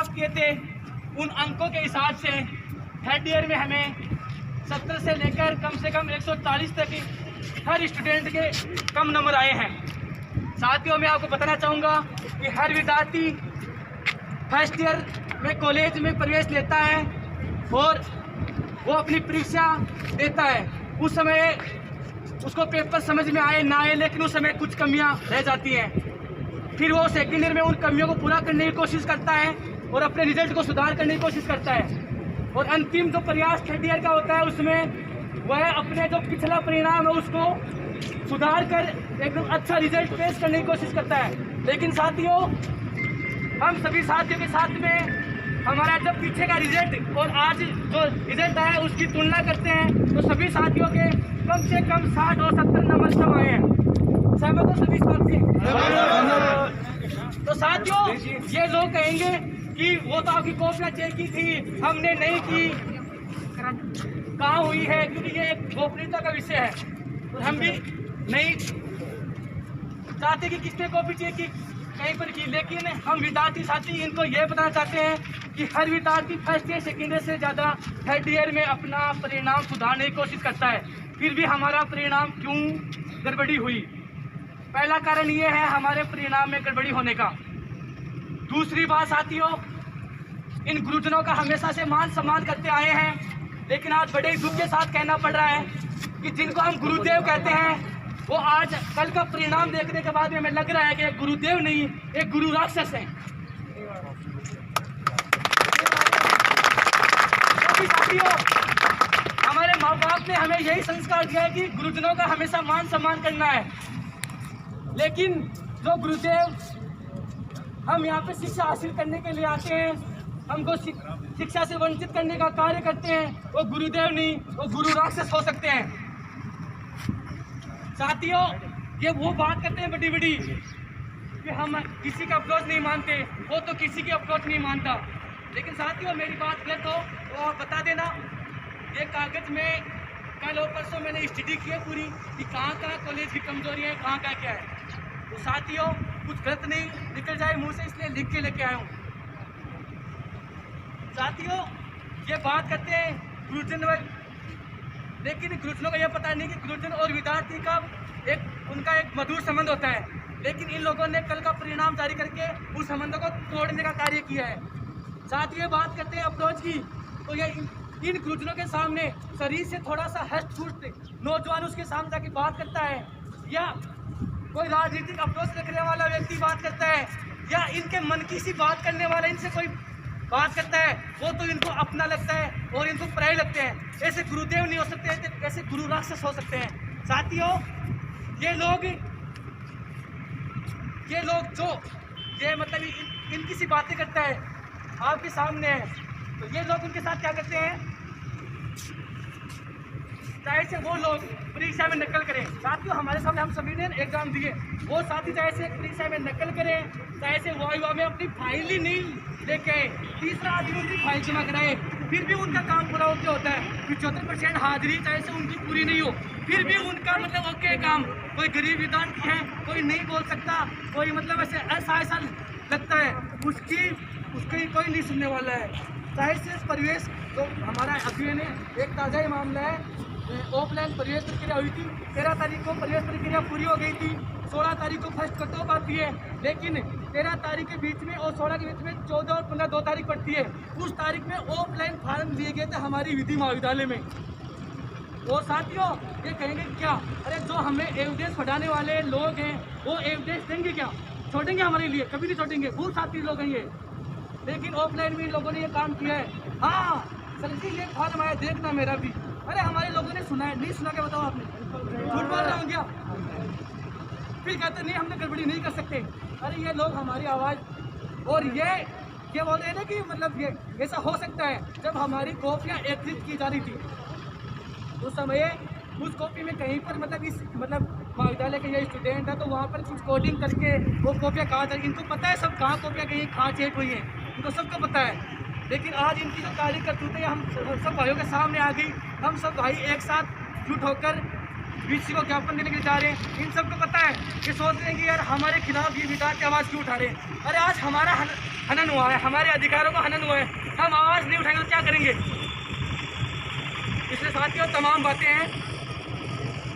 प्राप्त किए थे उन अंकों के हिसाब से थर्ड ईयर में हमें 70 से लेकर कम से कम 140 तक हर स्टूडेंट के कम नंबर आए हैं। साथियों, मैं आपको बताना चाहूँगा कि हर विद्यार्थी फर्स्ट ईयर में कॉलेज में प्रवेश लेता है और वो अपनी परीक्षा देता है। उस समय उसको पेपर समझ में आए ना आए, लेकिन उस समय कुछ कमियां रह जाती हैं। फिर वो सेकेंड ईयर में उन कमियों को पूरा करने की कोशिश करता है और अपने रिजल्ट को सुधार करने की कोशिश करता है। और अंतिम जो प्रयास थर्ड ईयर का होता है उसमें वह अपने जो पिछला परिणाम है उसको सुधार कर एकदम अच्छा रिजल्ट पेश करने की कोशिश करता है। लेकिन साथियों, हम सभी साथियों के साथ में हमारा जब पीछे का रिजल्ट और आज जो रिजल्ट आया है उसकी तुलना करते हैं तो सभी साथियों के कम से कम 60 और 70 नंबर सब आए हैं। सहमत हो सभी साथी? तो साथियों, ये लोग कहेंगे कि वो तो आपकी कॉपियाँ चेक की थी, हमने नहीं की, कहाँ हुई है, क्योंकि ये एक गोपनीयता का विषय है और हम भी नहीं चाहते कि किसने कॉपी चेक की कहीं पर की। लेकिन हम विद्यार्थी साथी इनको ये बताना चाहते हैं कि हर विद्यार्थी फर्स्ट ईयर सेकेंड ईयर से ज़्यादा थर्ड ईयर में अपना परिणाम सुधारने की कोशिश करता है। फिर भी हमारा परिणाम क्यों गड़बड़ी हुई? पहला कारण ये है हमारे परिणाम में गड़बड़ी होने का। दूसरी बात साथियों, इन गुरुजनों का हमेशा से मान सम्मान करते आए हैं, लेकिन आज बड़े दुख के साथ कहना पड़ रहा है कि जिनको हम गुरुदेव कहते हैं वो आज कल का परिणाम देखने के बाद में हमें लग रहा है कि एक गुरुदेव नहीं, एक गुरु राक्षस है। साथियों, हमारे माँ बाप ने हमें यही संस्कार दिया है कि गुरुजनों का हमेशा मान सम्मान करना है, लेकिन जो गुरुदेव हम यहाँ पे शिक्षा हासिल करने के लिए आते हैं, हमको शिक्षा से वंचित करने का कार्य करते हैं, वो गुरुदेव नहीं, वो गुरु राक्षस हो सकते हैं। साथियों, ये वो बात करते हैं बड़ी बड़ी कि हम किसी का अप्रोच नहीं मानते, वो तो किसी की अप्रोच नहीं मानता। लेकिन साथियों, मेरी बात गलत हो तो आप बता देना। ये कागज में कल और परसों मैंने स्टडी की है पूरी कि कहाँ कहाँ कॉलेज की कमजोरी है, कहाँ कहाँ क्या है। तो साथियों, कुछ गलत नहीं निकल जाए मुँह से, इसलिए लिख के लेके आया हूँ। साथियों, ये बात करते हैं गुरुजन, लेकिन गुरुजनों का यह पता नहीं कि गुरुजन और विद्यार्थी का उनका एक मधुर संबंध होता है। लेकिन इन लोगों ने कल का परिणाम जारी करके उस संबंधों को तोड़ने का कार्य किया है। साथ ही बात करते हैं अप्रोच की, तो ये इन गुरुजनों के सामने शरीर से थोड़ा सा हस्त फूट नौजवान उसके सामने जाके बात करता है, या कोई राजनीतिक अप्रोच रखने वाला व्यक्ति बात करता है, या इनके मन की सी बात करने वाला इनसे कोई बात करता है, वो तो इनको अपना लगता है और इनको पराई लगते हैं। ऐसे गुरुदेव नहीं हो सकते, ऐसे गुरु राक्षस हो सकते हैं। साथियों, ये लोग जो ये मतलब इनकी सी बातें करता है आपके सामने है, तो ये लोग उनके साथ क्या करते हैं, चाहे से वो लोग परीक्षा में नकल करें। साथियों, हमारे सामने हम सभी ने एग्जाम दिए, वो साथी चाहे से परीक्षा में नकल करें, चाहे से वाइवा में अपनी फाइल ही नहीं लेके आए, तीसरा आदमी उनकी फाइल जमा कराए, फिर भी उनका काम पूरा ओके होता है। 75% हाजिरी चाहे से उनकी पूरी नहीं हो, फिर भी उनका मतलब ओके काम। कोई गरीब विद्यार्थी है, कोई नहीं बोल सकता, कोई मतलब ऐसा लगता है उसकी कोई नहीं सुनने वाला है। चाहे से परिवेश तो हमारा अभी ने एक ताज़ा ही मामला है, ऑफलाइन प्रवेश प्रक्रिया हुई थी, 13 तारीख को प्रवेश प्रक्रिया पूरी हो गई थी, 16 तारीख को फर्स्ट कट ऑफ आती है, लेकिन 13 तारीख के बीच में और 16 के बीच में 14 और 15 2 तारीख पड़ती है। उस तारीख में ऑफलाइन फार्म दिए गए थे हमारी विधि महाविद्यालय में। और साथियों, ये कहेंगे क्या, अरे जो हमें एविडेंस पढ़ाने वाले लोग हैं वो एविडेंस देंगे क्या, छोड़ेंगे हमारे लिए? कभी नहीं छोड़ेंगे, बहुत साथी लोग हैं ये। लेकिन ऑफलाइन में इन लोगों ने ये काम किया है। हाँ सर जी, ये फॉर्म आया, देखना मेरा भी। अरे हमारे लोगों ने सुना है, नहीं सुना क्या बताओ आपने? झूठ बोल रहा हूँ क्या? फिर कहते नहीं हमने गड़बड़ी नहीं कर सकते। अरे ये लोग हमारी आवाज़, और ये बोल रहे हैं ना कि मतलब ये ऐसा हो सकता है। जब हमारी कॉपियाँ एकत्रित की जा रही थी उस समय उस कॉपी में कहीं पर मतलब महाविद्यालय के ये स्टूडेंट है, तो वहाँ पर कुछ कोडिंग करके वो कॉपियाँ कहाँ जा, इनको पता है सब कहाँ कॉपियाँ कहीं कहाँ चेक हुई हैं, इनको सबको पता है। लेकिन आज इनकी जो कार्य करतूतें हम सब भाइयों के सामने आ गई। हम सब भाई एक साथ जुट होकर बीसी को ज्ञापन देने के लिए जा रहे हैं। इन सबको पता है कि सोच रहे हैं कि यार हमारे खिलाफ ये विद्यार्थी आवाज़ क्यों उठा रहे हैं। अरे आज हनन हुआ है, हमारे अधिकारों का हनन हुआ है, हम आवाज़ नहीं उठाएंगे तो क्या करेंगे। इसलिए साथियों तमाम बातें हैं,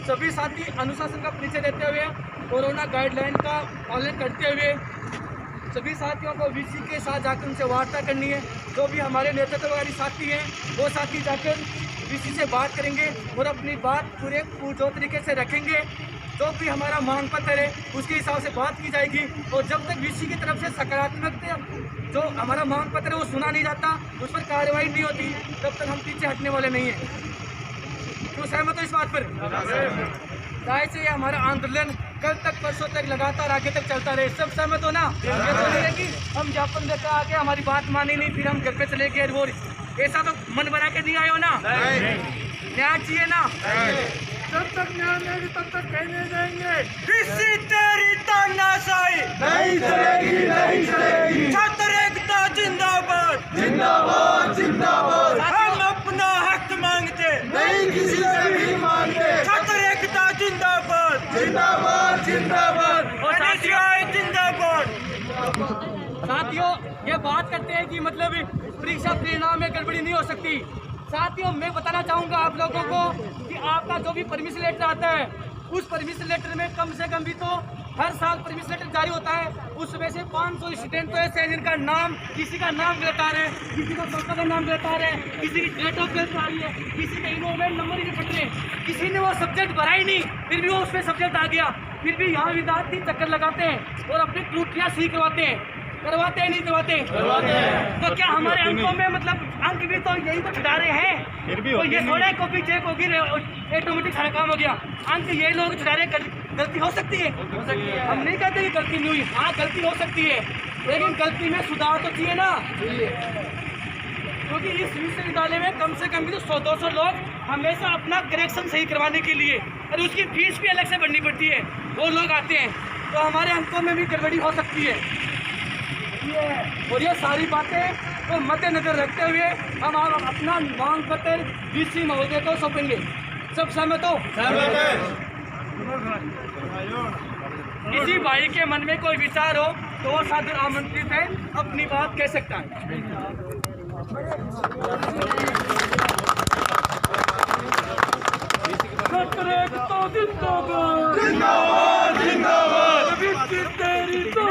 सभी साथी अनुशासन का परिचय देते हुए, कोरोना गाइडलाइन का पालन करते हुए सभी साथियों को वीसी के साथ जाकर उनसे वार्ता करनी है। जो भी हमारे नेतृत्वकारी साथी हैं वो साथी जाकर वीसी से बात करेंगे और अपनी बात पूरे पुरजोर तरीके से रखेंगे। जो भी हमारा मांग पत्र है उसके हिसाब से बात की जाएगी और जब तक वीसी की तरफ से सकारात्मक जो हमारा मांग पत्र है वो सुना नहीं जाता, उस पर कार्रवाई नहीं होती, तब तक हम पीछे हटने वाले नहीं हैं। तो सहमत हो इस बात पर? जाहिर से ये हमारा आंदोलन कल तक परसों तक लगातार आगे तक चलता रहे। सब सहमत हो ना? ये तो नहीं है कि हम ज्ञापन देकर आके हमारी बात मानी नहीं, फिर हम घर पे चले गए। वो ऐसा तो मन बना के नहीं आए हो ना? न्याय चाहिए ना? जब तक न्याय नहीं तब तक कहने देंगे किसी तेरी तानाशाही नहीं चलेगी, नहीं चलेगी। छात्र एकता जिंदाबाद, जिंदाबाद, जिंदाबाद। हम अपना हक मांगते नहीं किसी से भी मांगते। छात्र एकता जिंदाबाद, जिंदाबाद, जिंदाबाद। और जिंदाबाद। साथियों ये बात करते हैं कि मतलब परीक्षा परिणाम में गड़बड़ी नहीं हो सकती। साथियों मैं बताना चाहूँगा आप लोगों को कि आपका जो भी परमिशन लेटर आता है उस परमिशन लेटर में कम से कम भी तो हर साल परमिशन लेटर जारी होता है, उसमें से 500 स्टूडेंट तो ऐसे हैं जिनका नाम, किसी का नाम गलत आ रहा है, किसी का पापा का नाम गलत आ रहा है, किसी की डेट ऑफ बर्थ आ रही है, किसी के इनरोलमेंट नंबर ही नहीं पड़ रहे, किसी ने वो सब्जेक्ट भरा ही नहीं फिर भी वो उसमें सब्जेक्ट आ गया, फिर भी यहाँ विद्यार्थी चक्कर लगाते हैं और अपनी त्रुटियाँ सही करवाते हैं नहीं करवाते? तो क्या हमारे अंकों में मतलब अंक भी तो यही तो छुड़ारे हैं? फिर भी तो ये थोड़ा कॉपी चेक होगी ऑटोमेटिक सारा काम हो गया। अंक ये लोग छुड़ारे, गलती हो सकती है? हम नहीं कहते कि गलती नहीं हुई, हाँ गलती हो सकती है, लेकिन गलती में सुधार तो चाहिए ना। क्योंकि इस विश्वविद्यालय में कम से कम भी तो 100-200 लोग हमेशा अपना करेक्शन सही करवाने के लिए, और उसकी फीस भी अलग से भरनी पड़ती है, वो लोग आते हैं, तो हमारे अंकों में भी गड़बड़ी हो सकती है। और ये सारी बातें को मद्देनजर रखते हुए हम अपना मांग पत्र वीसी महोदय को सौंपेंगे। सब सहमत हो? किसी भाई के मन में कोई विचार हो तो वो सादर आमंत्रित है, अपनी बात कह सकता है। जिंदाबाद, जिंदाबाद, जिंदाबाद। तेरी तो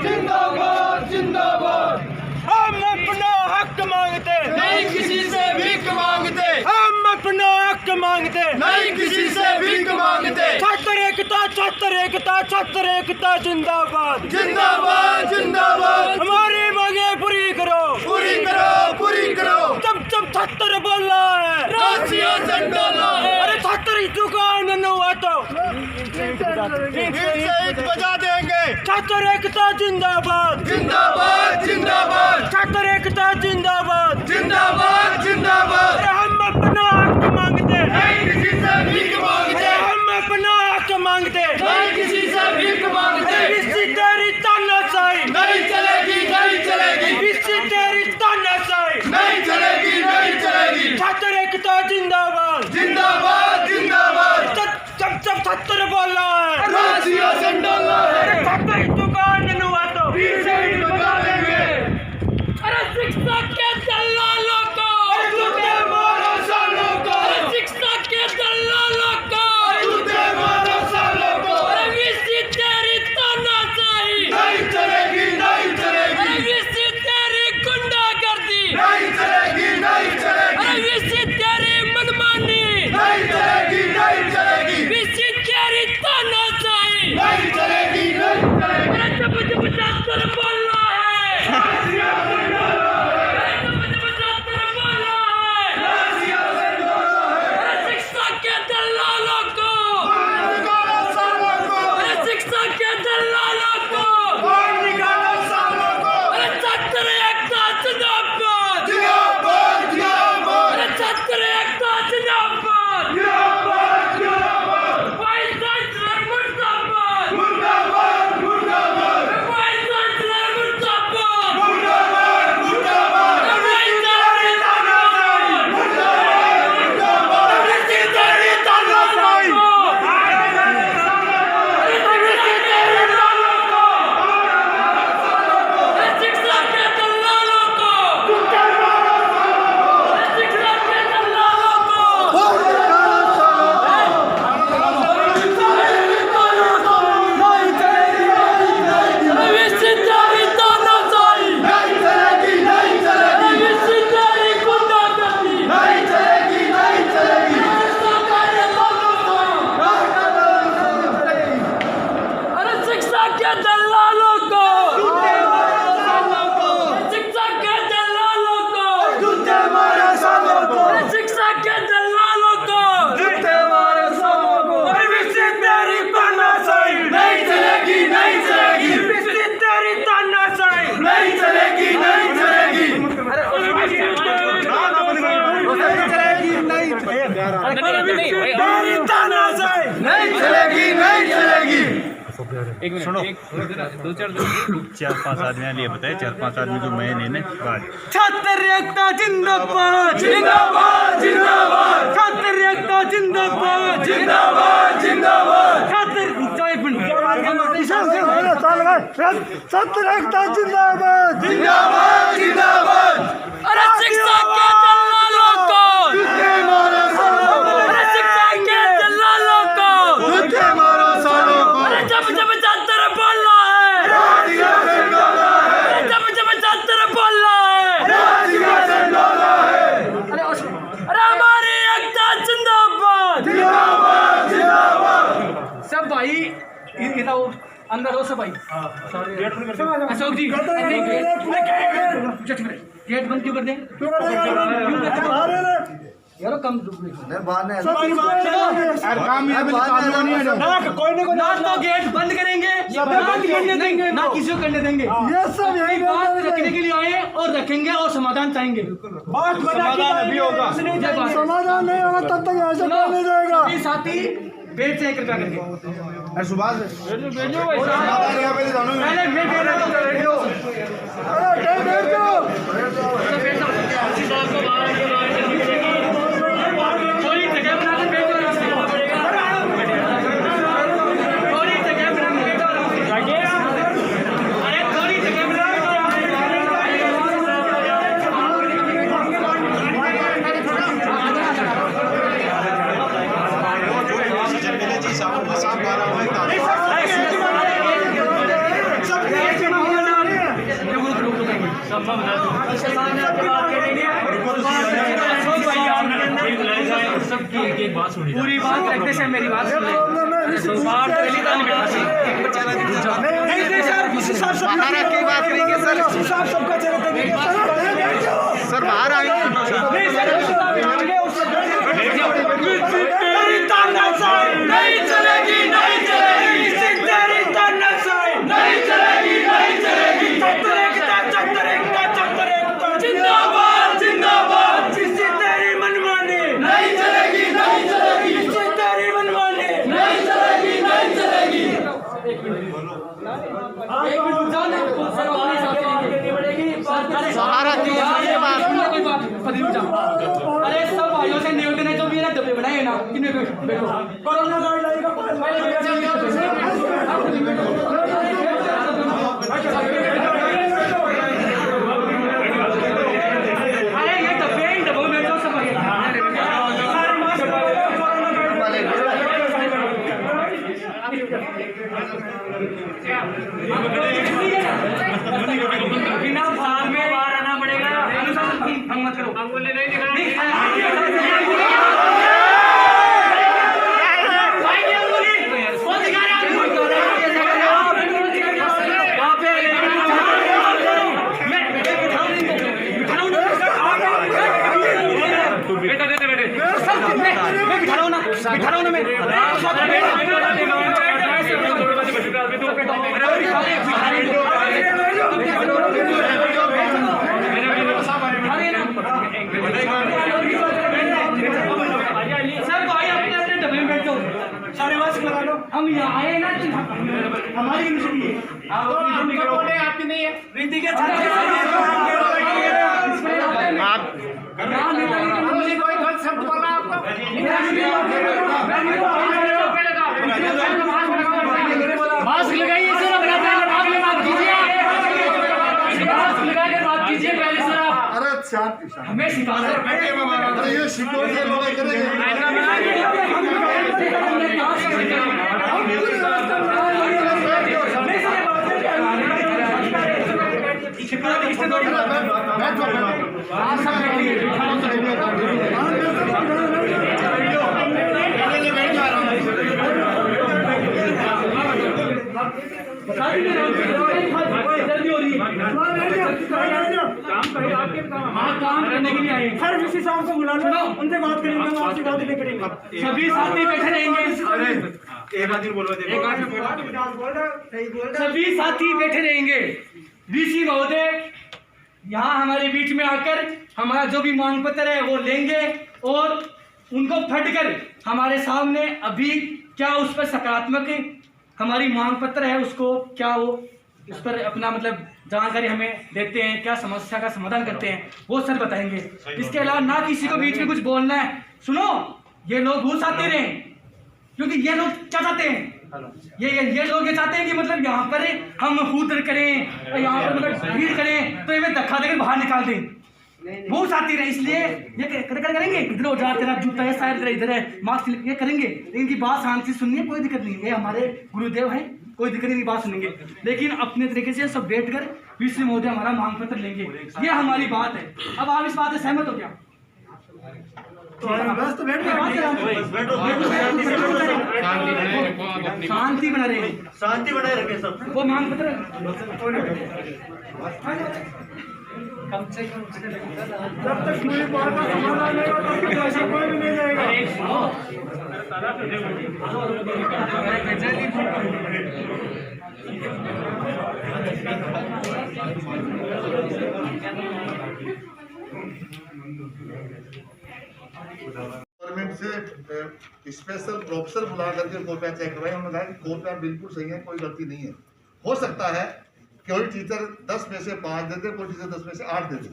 जिंदाबाद, जिंदाबाद। हम अपना हक मांगते नहीं किसी से भीख मांगते। हम अपना हक मांगते नहीं किसी से भीख मांगते। छात्र एकता, छात्र एकता, छात्र एकता जिंदाबाद, जिंदाबाद, जिंदाबाद। हमारी मांगे पूरी करो, पूरी करो, पूरी करो। जब छात्र बोल रहा है राष्ट्रीय झंडा, अरे छात्र की दुकान हुआ तो बजा देंगे। छात्र एकता जिंदाबाद, जिंदाबाद, जिंदाबाद। छात्र एकता जिंदाबाद, जिंदाबाद, जिंदाबाद। हम अपना हक मांगते नहीं किसी से भीख मांगते। हम अपना हक मांगते नहीं किसी से भीख मांगते। किसी तेरी तानाशाही नहीं चलेगी, नहीं चलेगी। किसी तेरी तानाशाही नहीं चलेगी, नहीं चलेगी। छात्र एकता जिंदाबाद, जिंदाबाद, जिंदाबाद। जब छात्र बोल रहा है राष्ट्रीय झंडा है, छात्र की दुकान हुआ तो बजा देंगे। अरे शिक्षा के दलालों को, शिक्षा के दलालों नहीं चलेगी, नहीं चलेगी। एक मिनट, सुनो, 4-5 आदमी लिए बताए, 4-5 आदमी जो मैं लेने छात्र एकता जिंदाबाद, जिंदाबाद जिंदाबाद, छात्र एकता जिंदाबाद, जिंदाबाद जिंदाबाद, छात्र जय छात्र एकता जिंदाबाद, जिंदाबाद जिंदाबाद। अरे शिक्षा के दलालों को, झूठे मारो सालों को, अरे शिक्षा के दलालों को, झूठे मारो सालों को। अरे जब जब छात्र बोलना है, राजिया से डोला है, अरे जब जब छात्र बोलना है, राजिया से डोला है। अरे हमारी एकता जिंदाबाद, जिंदाबाद जिंदाबाद। सब भाई इधर आओ, अंदर हो सब भाई। अशोक जी गेट बंद क्यों कर दें? यारो कम ना तो गेट बंद करेंगे, ना करने देंगे, ना किसी को करने देंगे। ये बात रखने के लिए आए और रखेंगे और समाधान चाहेंगे। समाधान अभी होगा, समाधान नहीं होगा तब तक ऐसा नहीं जाएगा। साथी बेट से 1 रुपया करके सुभाष पहले मैं भेज रहा हूं, थोड़ी जगह बनाकर भेजो, थोड़ी जगह बनाकर भेजो, अरे थोड़ी जगह पूरी बात रखने से मेरी बात सुन बाहर की बात करेंगे सर, सर बाहर आएंगे। नहीं चलेगी, नहीं चलेगी, तेरी तानाशाही नहीं चलेगी, नहीं चलेगी। जिंदाबाद जिंदाबाद, जिससे तेरी मनमानी नहीं चलेगी, नहीं चलेगी, जिससे तेरी मनमानी नहीं चलेगी, नहीं चलेगी। सहारा की अरे सब भाइयों से निवेदन है, जो भी है ना डब्बे बनाए ना, इनमें बैठो। कोरोना गाइडलाइन का अरे ये डब्बे इन डब्बों में बैठो सब भाई। बिना फार्म में बाहर आना पड़ेगा। हम मत करो, हम बोले नहीं बिठा रहा हूँ ना मैं। सर भाई अपने अपने डब्बे में बैठ जाओ, सारे वास करा लो। हम यहाँ आए ना, हमारी यूनिवर्सिटी है, आपकी नहीं है। रीति के आप कोई गलत शब्द बोला आपको? मास्क लगाइए सर, अपना पहले बात कीजिए, मास्क लगा के बात कीजिए पहले सर आप। अरे शांति हमें सिखाना है, ये शिकायत से लोग करेंगे। जल्दी हो रही है, काम करने के लिए आए सर। वीसी साहब को बुला लो, उनसे बात करेंगे, हम आपसे बात नहीं करेंगे। सभी साथी बैठे रहेंगे, सभी साथी बैठे रहेंगे। वीसी महोदय यहाँ हमारे बीच में आकर हमारा जो भी मांग पत्र है वो लेंगे और उनको फटकर हमारे सामने अभी क्या उस पर सकारात्मक हमारी मांग पत्र है, उसको क्या वो उस पर अपना मतलब जानकारी हमें देते हैं, क्या समस्या का समाधान करते हैं वो सर बताएंगे। इसके अलावा ना किसी को बीच में कुछ बोलना है। सुनो, ये लोग घूस आते रहे, क्योंकि ये लोग क्या चाहते हैं, ये लोग ये चाहते हैं कि मतलब यहाँ पर हम हुदर करें और यहाँ पर मतलब भीड़ करें तो इन्हें धक्का देकर बाहर निकाल दें। बहुत आती रहे, इसलिए ये करेंगे इधर हो जा, तेरा जूता है शायद तेरा इधर है, मास्क ये करेंगे। इनकी बात शांति से सुनिए, कोई दिक्कत नहीं है, ये हमारे गुरुदेव हैं, कोई दिक्कत नहीं, बात सुनेंगे। लेकिन अपने तरीके से सब बैठ कर विश्व महोदय हमारा मांग पत्र लेंगे, ये हमारी बात है। अब आप इस बात से सहमत हो क्या? शांति बना रहे, शांति बनाए रखे सब। वो मांग पत्र कम से कम जब तक पूरी बात का समाधान नहीं होगा तब तक ऐसा कोई भी नहीं जाएगा। गवर्नमेंट से स्पेशल प्रोफेसर बुला करके कॉपियाँ चेक करवाई। उन्होंने कहा कि कॉपियाँ बिल्कुल सही है, कोई गलती नहीं है। हो सकता है कोई टीचर 10 में से 5 दे दे, कोई टीचर 10 में से 8 दे दे,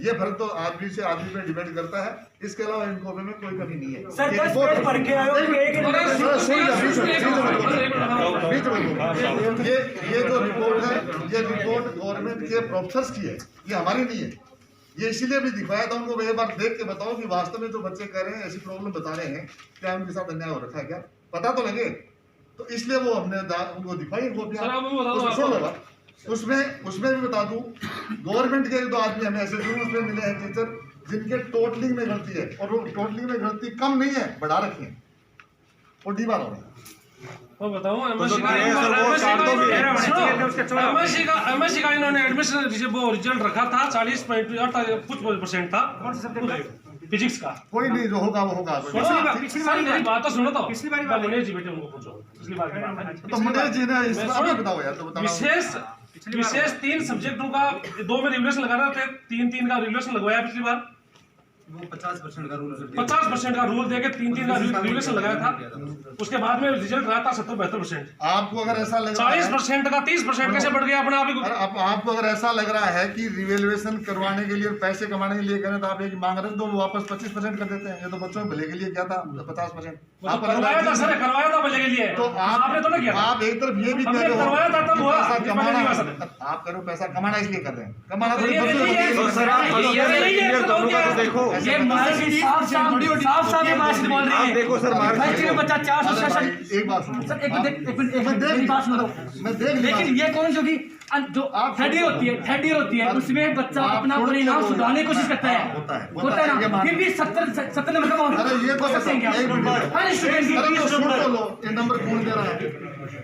ये फर्क तो आदमी से आदमी पे डिपेंड करता है। इसके अलावा इन कॉपी में कोई कमी नहीं है। सर 10 पेज पढ़ के आए हो, ये जो रिपोर्ट है, ये रिपोर्ट गवर्नमेंट के प्रोफेसर्स की है, ये हमारी नहीं है। ये इसीलिए भी दिखवाया था उनको, एक बार देख के बताओ कि वास्तव में जो बच्चे कह रहे हैं ऐसी प्रॉब्लम बता रहे हैं, क्या उनके साथ अन्याय हो रखा है, क्या पता तो लगे। तो इसलिए वो हमने उनको दिखाई कॉपियाँ। उसमें भी बता दूं, गवर्नमेंट के 1-2 आदमी हमें ऐसे जरूर में मिले हैं टीचर जिनके टोटलिंग में गलती है, और वो टोटलिंग में गलती कम नहीं है, बढ़ा रखी है, और डी बार हो रहा है। वो बताऊं एमएससी का इन्होंने एडमिशन वो रिजल्ट रखा था 40.8% था फिजिक्स का। कोई नहीं, जो होगा वो होगा। पिछली बार बात तो सुनो, तो पिछली बार मुनीर जी बेटे उनको पूछो, पिछली बार तो मुनीर जी ने इस बार बताओ यार, तो बताओ। विशेष 3 सब्जेक्टों का 2 में रिवोल्यूशन लगा रहे थे, 3 का रिवोल्यूशन लगवाया पिछली बार। वो 50% का रूल 50% का रूल देके 3 का रिवोल्यूशन लगाया था। उसके बाद में रिजल्ट रहा था 70-72%। आपको अगर ऐसा लग रहा है 40% का 30% कैसे बढ़ गया अपने आप ही? आपको अगर ऐसा लग रहा है कि रिवेल्युएशन करवाने के लिए पैसे कमाने के लिए करें, तो आप एक मांग रहे तो वापस 25% कर देते हैं। ये तो बच्चों भले के लिए क्या था 50%। करवाया था सर, करवाया था भले के लिए। तो आपने तो ना किया। आप एक तरफ ये भी कह रहे हो करवाया था तब हुआ, आप करो पैसा कमाना इसलिए कर रहे हैं, कमाना तो देखो ये मार्कशीट साफ ये मार्कशीट बोल रही है। देखो सर, मार्कशीट में बच्चा 400 सेशन। एक बात सुनो सर, एक मिनट मेरी बात सुनो। मैं देख लिया। लेकिन ये कौन जो कि जो थर्ड ईयर होती है उसमें बच्चा अपना परिणाम सुधारने की कोशिश करता है, होता है ना, फिर भी 70 नंबर का अरे ये तो हर स्टूडेंट की सुन तो लो, ये नंबर कौन दे रहा है,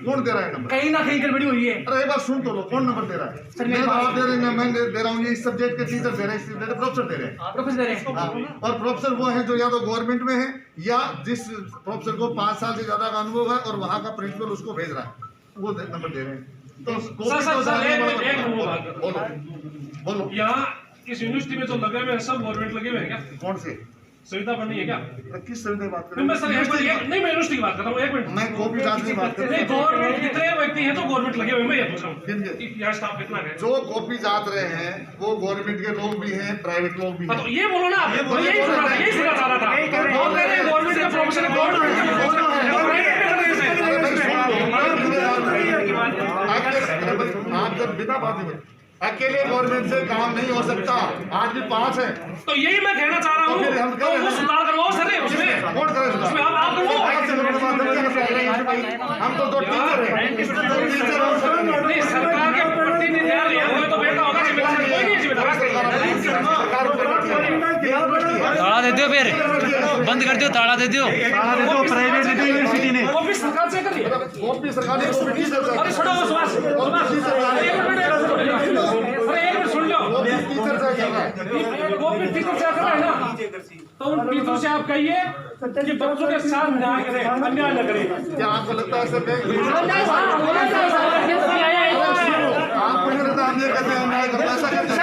कौन दे रहा है नंबर? कहीं ना कहीं गड़बड़ी हुई है। अरे एक बार सुन तो लो, कौन नंबर दे रहा है? सर, मैं आप दे रहे हैं, मैं दे रहा हूँ, ये इस सब्जेक्ट के टीचर दे रहे हैं, प्रोफेसर दे रहे हैं। प्रोफेसर दे रहे हैं। हाँ, और प्रोफेसर वो हैं जो या तो गवर्नमेंट में है या जिस प्रोफेसर को 5 साल से ज्यादा का अनुभव है और वहाँ का प्रिंसिपल उसको भेज रहा है, वो नंबर दे रहे हैं। तो बोलो, यहाँ इस यूनिवर्सिटी में जो लगे हुए हैं सब गवर्नमेंट लगे हुए हैं क्या? कौन से सुविधा बननी है क्या? किस सुविधा की बात कर मैं सर नहीं, मैं यूनिवर्सिटी की बात कर रहा हूँ। 1 मिनट, मैं कॉपी जांच की बात कर रहा हूँ। गवर्नमेंट कितने व्यक्ति हैं तो गवर्नमेंट लगे हुए हैं, मैं ये पूछ रहा किनके? हूँ यहाँ स्टाफ कितना है? जो कॉपी जांच रहे हैं वो गवर्नमेंट के लोग भी हैं, प्राइवेट लोग भी हैं। तो ये बोलो ना, यही सुना चाह रहा था। गवर्नमेंट का प्रोफेसर आप जब बिना बात में अकेले गवर्नमेंट से काम नहीं हो सकता, आज भी 5 है। तो यही मैं कहना चाह रहा हूँ, तो वो सुधार करवाओ सर उसमें। कौन करे उसमें आप करवाओ। हम तो 2 टीचर हैं, नहीं सरकार के प्रतिनिधि हैं, तो बेटा होगा, जिम्मेदार कोई नहीं जिम्मेदार। ताला दे दो, फिर बंद कर दो, ताला दे दो। प्राइवेट यूनिवर्सिटी ने वो भी सरकार से करिए। कॉपी सरकार ने अरे छोड़ो सुभाष, एक मिनट सुन लो। टीचर से क्या है, वो भी टीचर से कर रहा है ना, तो उन टीचर से आप कहिए कि बच्चों के साथ न्याय करें, अन्याय न करें। क्या आपको लगता है सर? आपको नहीं लगता हम ये कहते हैं अन्याय करना, ऐसा कहते हैं?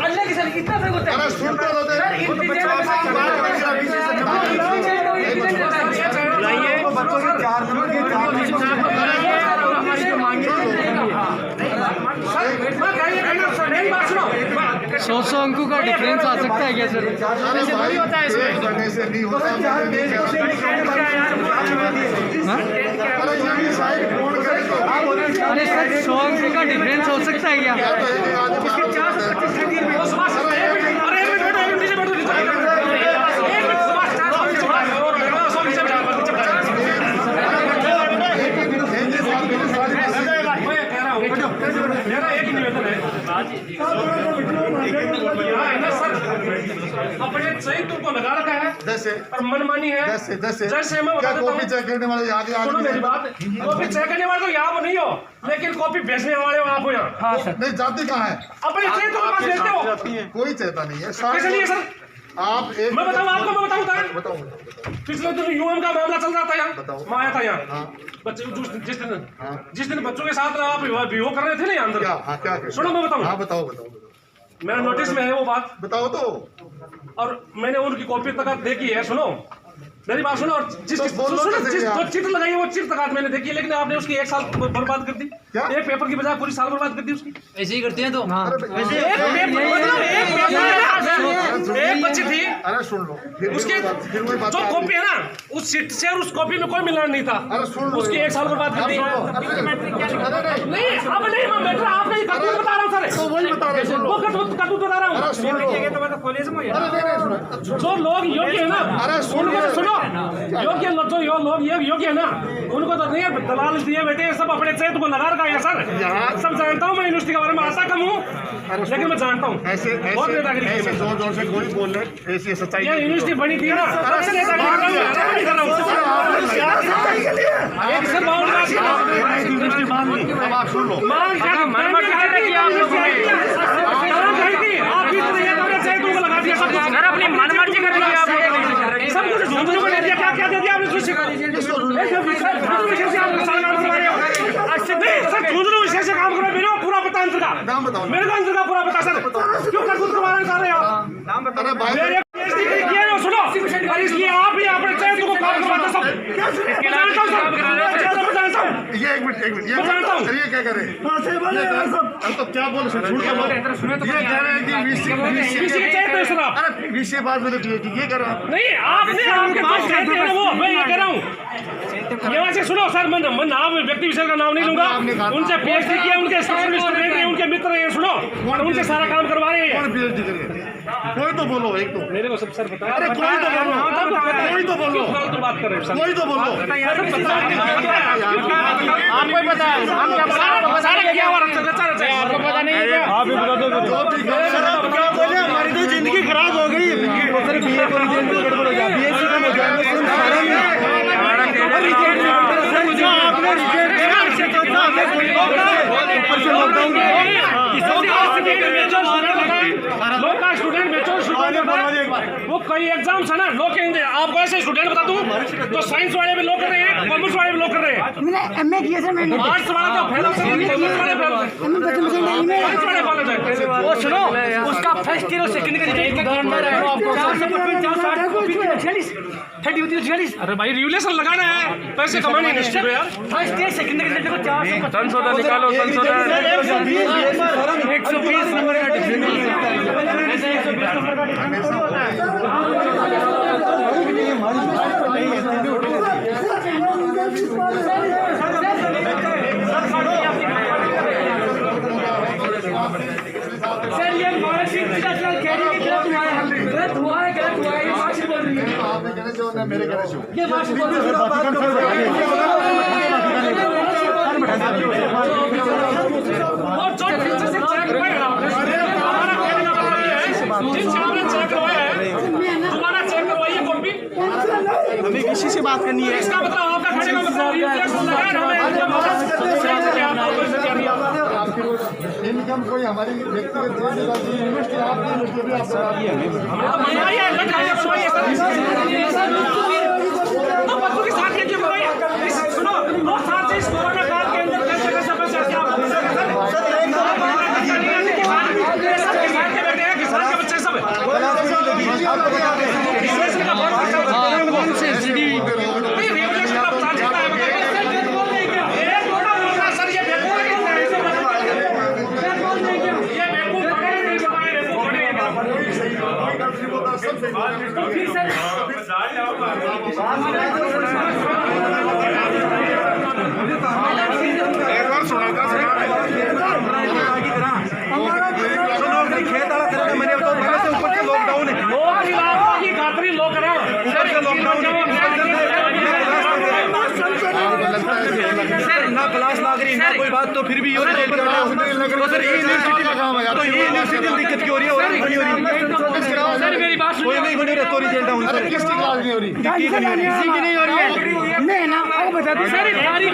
अल्लाह की सर कितना फर्क होता है अरे सुन तो लो सर बच्चों के 4 नंबर के 100 अंकों का डिफरेंस आ सकता है क्या सर? अरे भाई करने से नहीं होता अरे ये साइड फोन करे तो अरे सर 100 अंकों का डिफरेंस हो सकता है क्या? मेरा एक ही निवेदन है अपने सही तुमको लगा रखा है जैसे और मनमानी है जैसे मैं बता देता कॉपी हूँ। चेक करने वाले आगे सुनो मेरी बात, कॉपी चेक करने वाले तो यहाँ पर नहीं हो, लेकिन कॉपी बेचने वाले हो आप हो यहाँ। हाँ सर। नहीं जाती कहाँ है अपने चेक तो पास बेचते हो कोई चेता नहीं है कैसे नहीं है सर? आप एक मैं बताऊँ आपको, मैं बताऊँ बताओ पिछले दिन यूएम का मामला चल रहा था यहाँ, बताओ। मैं आया था यहाँ हाँ बच्चे हाँ। जिस दिन बच्चों के साथ आप विवाह कर रहे थे ना यहाँ अंदर। क्या हाँ क्या सुनो मैं बताऊँ, हाँ बताओ बताओ मेरा नोटिस में है वो बात, बताओ तो और मैंने उनकी कॉपी तक देखी है। सुनो मेरी बात सुनो, और जिस तो बोलो कैसे जिस यार? जो चित्र लगाई है वो चित्र तक मैंने देखी है, लेकिन आपने उसकी 1 साल बर्बाद कर दी। क्या? एक पेपर की बजाय पूरी साल बर्बाद कर दी उसकी। ऐसे ही करते हैं तो हाँ। एक बच्ची थी अरे सुन लो उसके फिर वही बात जो कॉपी है ना उस सीट से और उस कॉपी में कोई मिलान नहीं था। अरे सुन लो उसकी 1 साल बर्बाद कर दी। नहीं अब नहीं मैं बैठ रहा, आपने कटूत बता रहा हूँ सर, तो वही बता रहे सुन लो वो कटूत बता रहा हूँ। अरे सुन लो अरे नहीं सुनो जो लोग योग्य है ना अरे सुन उनको तो लो। सुनो, योग्य जो लोग ये योग्य है ना उनको तो नहीं है, दलाल दिए बेटे सब अपने चेत को लगा रखा है सर। सब जानता हूँ मैं यूनिवर्सिटी के बारे में, आता कम हूँ लेकिन मैं जानता हूँ ऐसे बहुत नेतागिरी की ऐसे है। जोर जोर से कोई बोल रहे ऐसी सच्चाई ये यूनिवर्सिटी बनी थी ना ऐसे नेतागिरी कर रहा हूँ। एक सर बहुत अब आप सुन लो अपनी मनमर्जी कर रही है आप सब कुछ झुंझुनू को दे दिया, क्या क्या दे दिया आपने सर झुंझुनू विषय से काम करो, मेरे को पूरा पता अंतर का, नाम बताओ मेरे को अंतर का पूरा पता सर। क्यों करतूत के बारे में कर रहे हो? अरे भाई मेरे PhD किए हो सुनो, और इसलिए आप ही अपने चेहरे को काम करवाते सब। मैं जानता हूँ सर, मैं जानता हूँ, ये एक मिनट ये मैं जानता हूँ। ये क्या कर रहे हैं अरे तो क्या बोल रहे झूठ क्या बोल रहे हैं? ये कह रहे हैं कि किसी के चेहरे पे सुना अरे विषय बाद में PhD ये कर रहा है नहीं, आपने आपके पास कहते हैं वो, मैं ये कह रहा हूँ यहाँ से सुनो सर, मैं नाम व्यक्ति विशेष का नाम नहीं लूंगा, उनसे PhD किया, उनके स्टूडेंट हैं, उनके मित्र हैं, सुनो और उनसे सारा काम करवा रहे हैं। कौन PhD करेगा कोई तो बोलो एक तो मेरे को सब सर बता, अरे कोई तो बोलो फालतू बात कर रहे हो सर, कोई तो बोलो आपको ही पता है हम क्या सारा क्या हुआ आपको पता नहीं है क्या? आप भी बता दो क्या बोले हमारी तो जिंदगी खराब हो गई सर बीए को रिजल्ट में गड़बड़ हो गया बीएससी का हो जाएगा आपने रिजल्ट वो कई एग्जाम्स है ना लोग के, आपको ऐसे स्टूडेंट बता दूं तो साइंस वाले भी लोग कर रहे हैं, कॉमर्स वाले भी लोग कर रहे हैं, मैंने एमए किया सर मैंने आर्ट्स वाला तो फेल हो सकता है, कॉमर्स वाले फेल हो सकते हैं, साइंस वाले कॉलेज है। वो सुनो उसका फर्स्ट ईयर और सेकंड का रिजल्ट आपको 446 अरे भाई रिवलेशन लगाना है, पैसे कमाने निश्चित है यार। फर्स्ट ईयर सेकंड का रिजल्ट को 450 संशोधन निकालो, संशोधन 120 नंबर का डिफरेंस हो सकता है ऐसे 120 नंबर का डिफरेंस होता है। सर ये मार्कशीट का चल कह रही है गलत हुआ है, गलत हुआ है ये मार्कशीट बोल रही है, आपने कहने से ना मेरे कहने से ये मार्कशीट बोल रही है। और जो पीछे से चेक हुआ है हमारा कहने का मतलब ये है जिन आपने चेक करवाया है दोबारा चेक करवाइए कॉपी, हमें किसी से बात करनी है इसका मतलब आपका कहने का मतलब रिफ्लेक्शन लगा है इनकम कोई हमारी व्यक्तिगत यूनिवर्सिटी आपकी यूनिवर्सिटी भी आप बता रही है तो बच्चों के साथ क्या क्यों करवाइए? सुनो 2 साल से इस कोरोना काल के अंदर कैसे कैसे पैसे खेत वाला करेगा मैंने तो पहले से ऊपर के लॉकडाउन है ना क्लास लाग रही ना कोई बात तो फिर भी यूनिवर्सिटी का काम है तो ये यूनिवर्सिटी में दिक्कत क्यों हो रही है और नहीं हो रही सर मेरी बात कोई नहीं बने रहे तो रिजल्ट डाउन अरे किसकी क्लास नहीं हो रही किसी की नहीं हो रही है नहीं ना आपको बता दूं सर सारी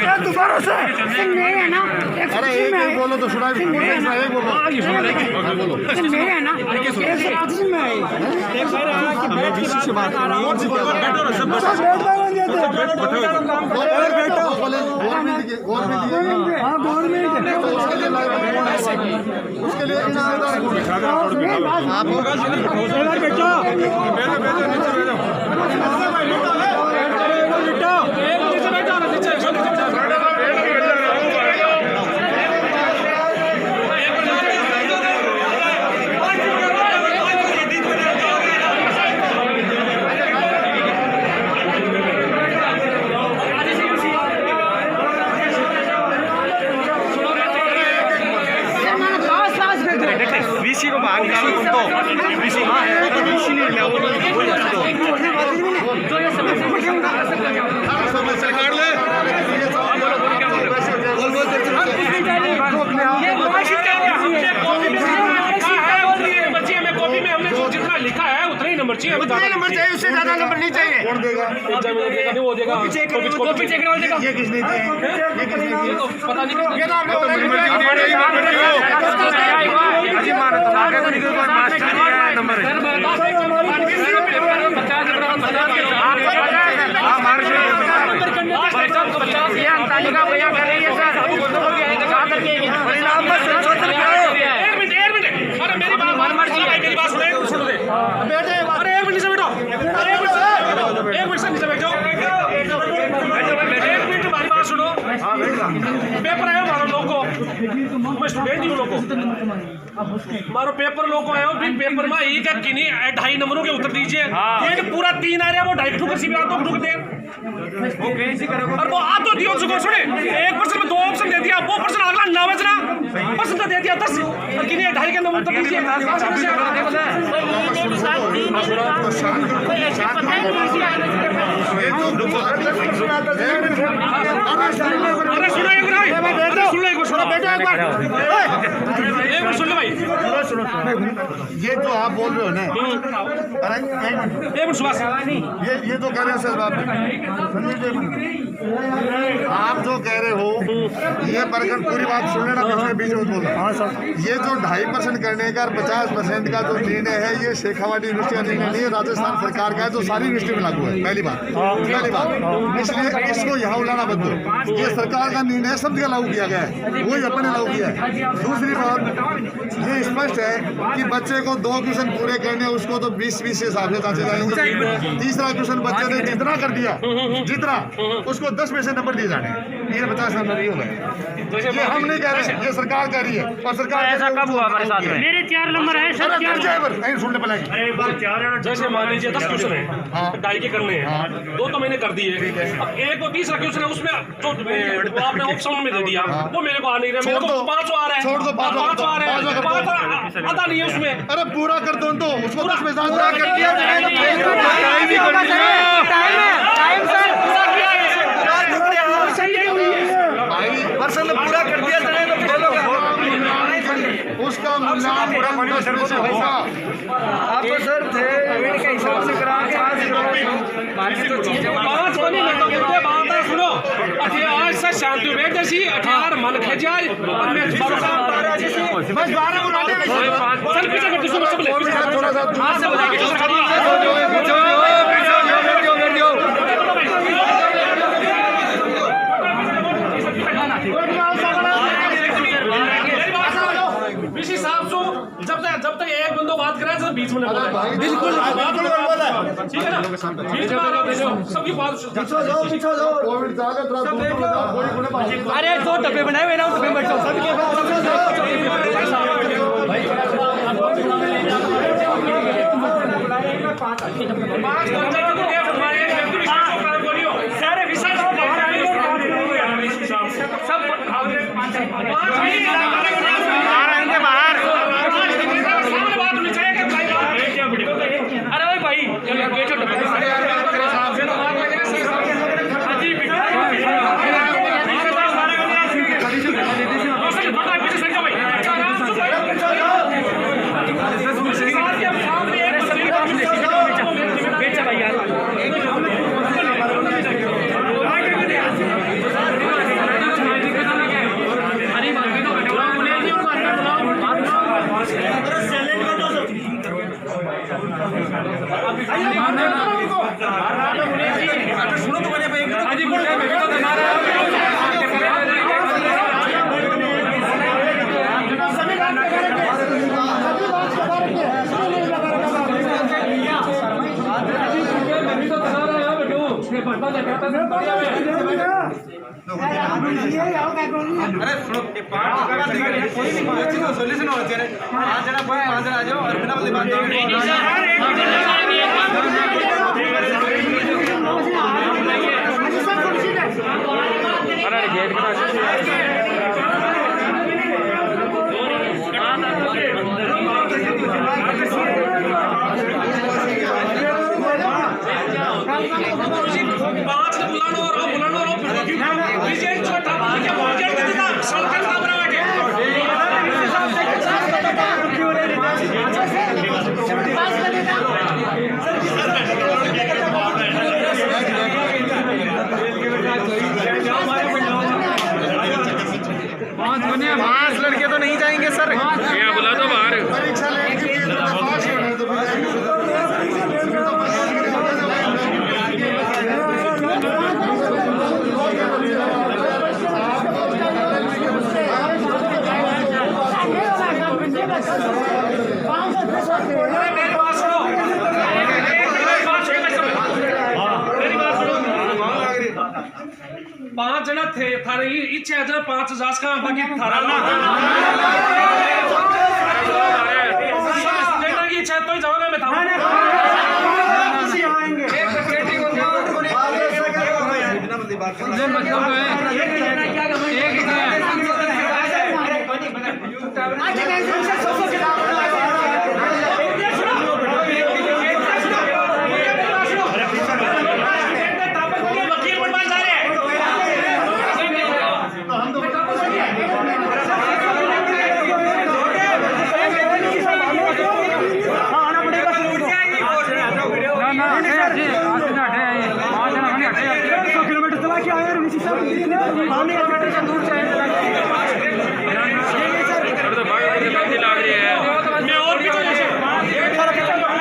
रात दोबारा से नहीं है ना अरे एक बोलो तो सुना एक बोलो नहीं है ना से बात उसके लिए आप वीसी को बाहर निकालो तुम तो वीसी हाँ है तो वीसी नहीं ले वो सरकार ले कॉपी में हमने जो जितना लिखा है उतना ही नंबर चाहिए नंबर चाहिए उससे ज्यादा नंबर नहीं चाहिए कौन देगा वो देगा कॉपी चेक करवा देगा ये किसने दिए ये किसने दिए पता नहीं ये तो आपने नंबर पेपर आयो मारो लोगो मैं स्टूडेंट ही लोगो मारो पेपर लोगो आयो भी पेपर में एक किनी 2.5 नंबरों के उत्तर दीजिए एक पूरा 3 आ रहा है वो 2.5 ठुकर सी भी आता ठुक दे वो कैसे करोगे और वो आप तो दियो उसको सुने 1% में 2 ऑप्शन दे दिया वो पर्सन अगला 9 बजना पर्सन दे दिया 10 और किनी 2.5 के नंबर उत्तर दीजिए अरे सुनो एक सुनो बेटा एक बार सुन लो भाई ये जो आप बोल रहे हो ना अरे ये जो कह रहे हैं सर आप जो कह रहे हो ये परगन पूरी बात सुन लेना बीच में बोल हाँ सर ये जो 2.5% करने का 50% का जो निर्णय है ये शेखावाटी यूनिवर्सिटी का निर्णय नहीं है राजस्थान सरकार का है जो सारी यूनिवर्सिटी में लागू है पहली बात इसलिए इसको यहाँ उलाना बंद करो ये सरकार का निर्णय सब जगह लागू किया गया है वही अपने लागू किया है दूसरी बात ये स्पष्ट है कि बच्चे को 2 क्वेश्चन पूरे करने उसको तो 20 से हिसाब से जांचे जाएंगे तीसरा क्वेश्चन बच्चे ने जितना कर दिया जितना उसको 10 में से नंबर दिए जाने ये 50 नंबर नहीं होगा ये हम नहीं कह रहे ये सरकार कह रही है और सरकार ऐसा कब हुआ हमारे साथ में मेरे 4 नंबर है सर सुनने पड़ेगा जैसे मान लीजिए 10 क्वेश्चन है 2.5 के करने हैं 2 तो मैंने कर दिए अब एक और तीसरा क्वेश्चन है उसमें जो आपने ऑप्शन में दे दिया वो मेरे को आ नहीं रहा मेरे को 5 आ रहा है छोड़ दो 5 आ रहा है आता नहीं है उसमें अरे पूरा कर दो तो उसको 10 में पूरा कर दिया पर्सन पूरा कर दिया उसका मूल्यांकन होगा आप तो सर थे के हिसाब से करा के सुनो आज से शांति बैठ जैसी 18 मन खे जाए और मैं बस 12 बुलाने चल पीछे कर दूसरे सब ले थोड़ा सा हाथ से बता के बीसी साहब सो जब तक एक बंदो बात कराए तो बीच में ना बोले बिल्कुल ठीक है ना बीच में सबकी बात पीछे जाओ कोविड ज्यादा थोड़ा अरे 2 डब्बे बनाए हुए ना उस पे बैठो सबके सोल्यूशन होना चाहिए। 5 जना कोई 5 जना आ जाओ और बिना बोले बात पांच लड़के तो नहीं जाएंगे सर। यहाँ बुला दो बाहर। परीक्षा लेंगे पांच जना थे थारे इच्छा है 5,000 का बाकी थारा की इच्छा तो ही जाओगे मैं था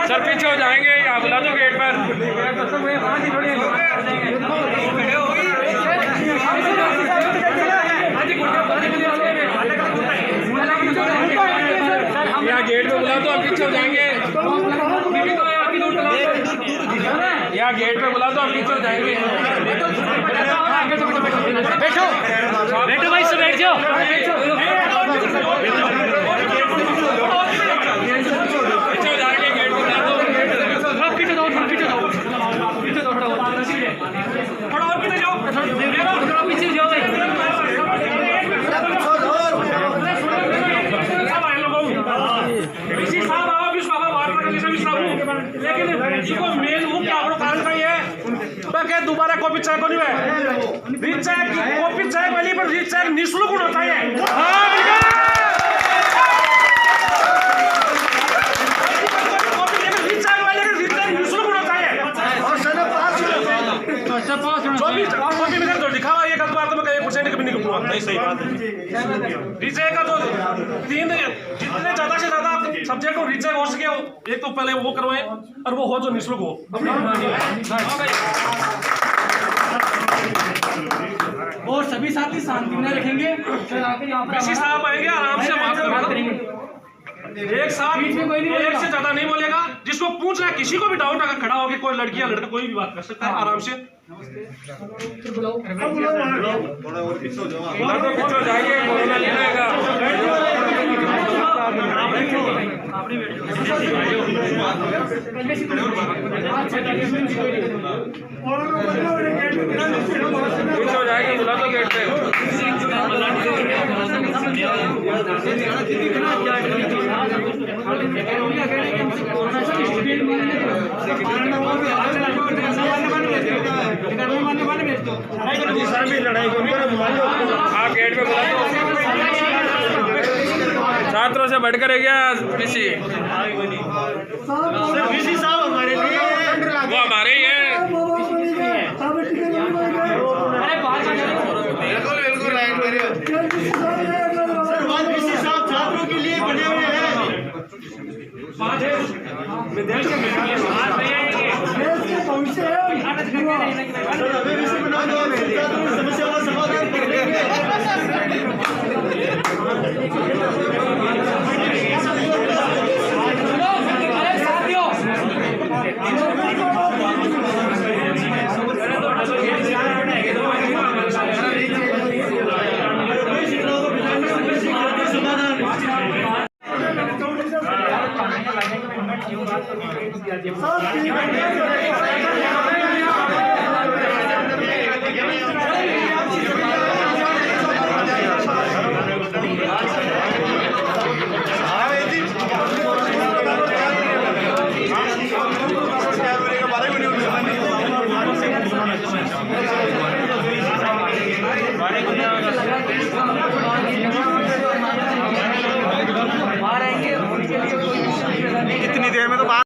सर पीछे हो जाएंगे यहाँ बुला दो गेट पर। यहाँ गेट पे बुला दो आप पीछे हो जाएंगे। यहाँ गेट पे बुला दो आप पीछे हो जाएंगे। बैठो बैठो भाई सब बैठ जाओ। दोबारा कॉपी चेक होनी है रीचेक कॉपी चेक वाली पर रीचेक निःशुल्क होता है। कॉपी लेकर रीचेक वाले का रीचेक निःशुल्क होता है। जो भी कॉपी में तो लिखा हुआ है 1 तो मैं 1% कभी नहीं करूंगा। नहीं सही बात है। रीचेक का तो 3 जितने ज्यादा से ज्यादा सब्जेक्ट को रीचेक हो सके एक तो पहले वो करवाएं और वो हो जो निःशुल्क हो। और सभी साथी शांति में रखेंगे। किसी साहब आएंगे आराम से बात करेंगे। एक साथ एक से ज्यादा नहीं बोलेगा। जिसको पूछना है किसी को भी डाउट अगर खड़ा होकर कोई लड़की या लड़का कोई भी बात कर सकता है आराम से। हो जाएगा बुला दो गेट पे। हाँ गेट पे बुला दो। छात्रों से बढ़कर है क्या किसी साहब हमारे लिए वो हमारे ही है। साहब छात्रों के लिए बने हुए हैं। समस्या का समाधान करेंगे। इतनी देर में तो बात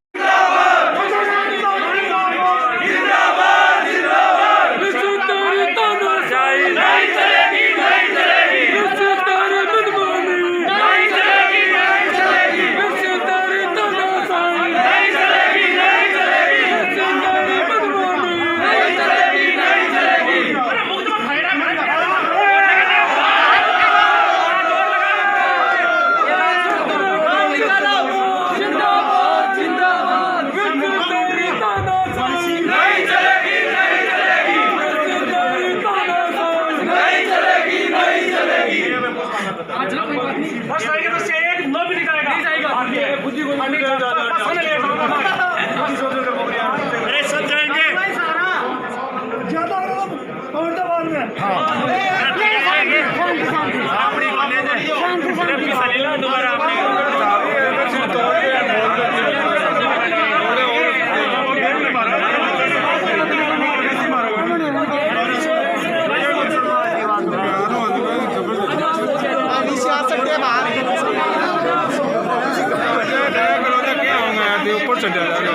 अरे सब जाएंगे ऊपर चढ़ जाएगा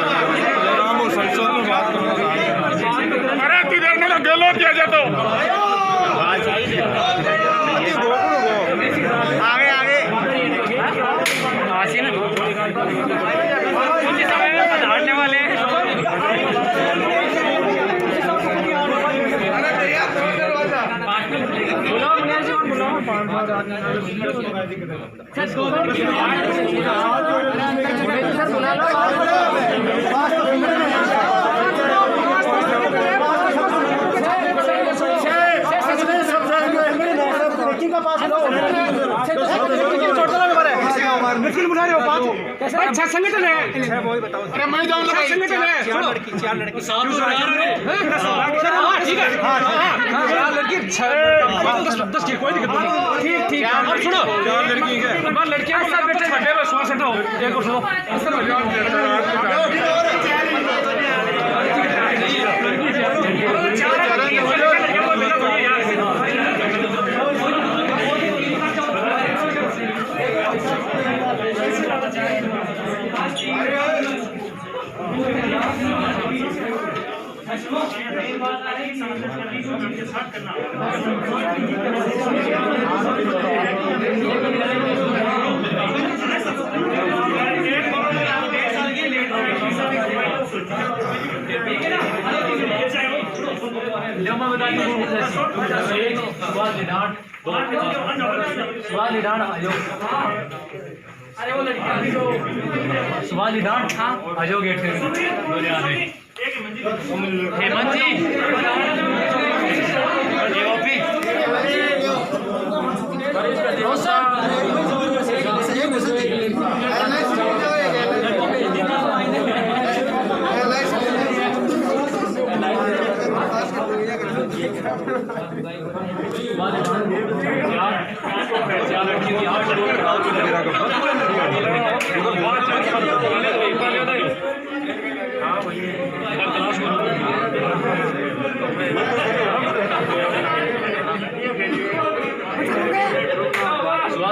आराम और संसद में बात करना। अरे किधर में गलो किया जाए तो आगे आगे आसीन कुछ समय में पधारने वाले अच्छा संगठन है। अरे मैं जाऊँ संगठन है। चार लड़की ठीक है। चार लड़की 10 की कोई दिक्कत नहीं। ठीक अब सुनो 4 लड़की है। लड़कियां को सब बेटे छठे में 16 सेट हो एक और सुनो अरे वो सवाल डांट था आजो गेट से हेमंत जी एओपी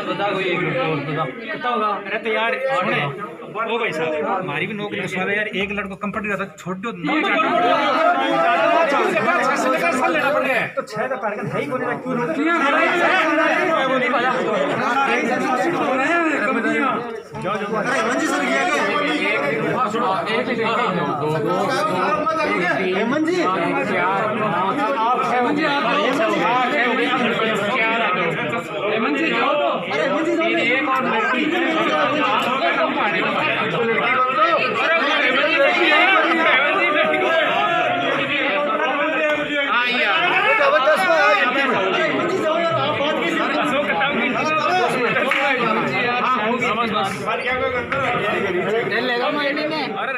बता कोई एक पता होगा। अरे तो यार ओ भाई साहब हमारी भी नौकरी सवाल है यार। एक लड़को कंफर्ट रहता छोड़ दो लेना पड़ गया तो 6 का टारगेट है ही कोने का क्यों हेमंत जी हेमंत जी जाओ एक और लड़की हाँ अरे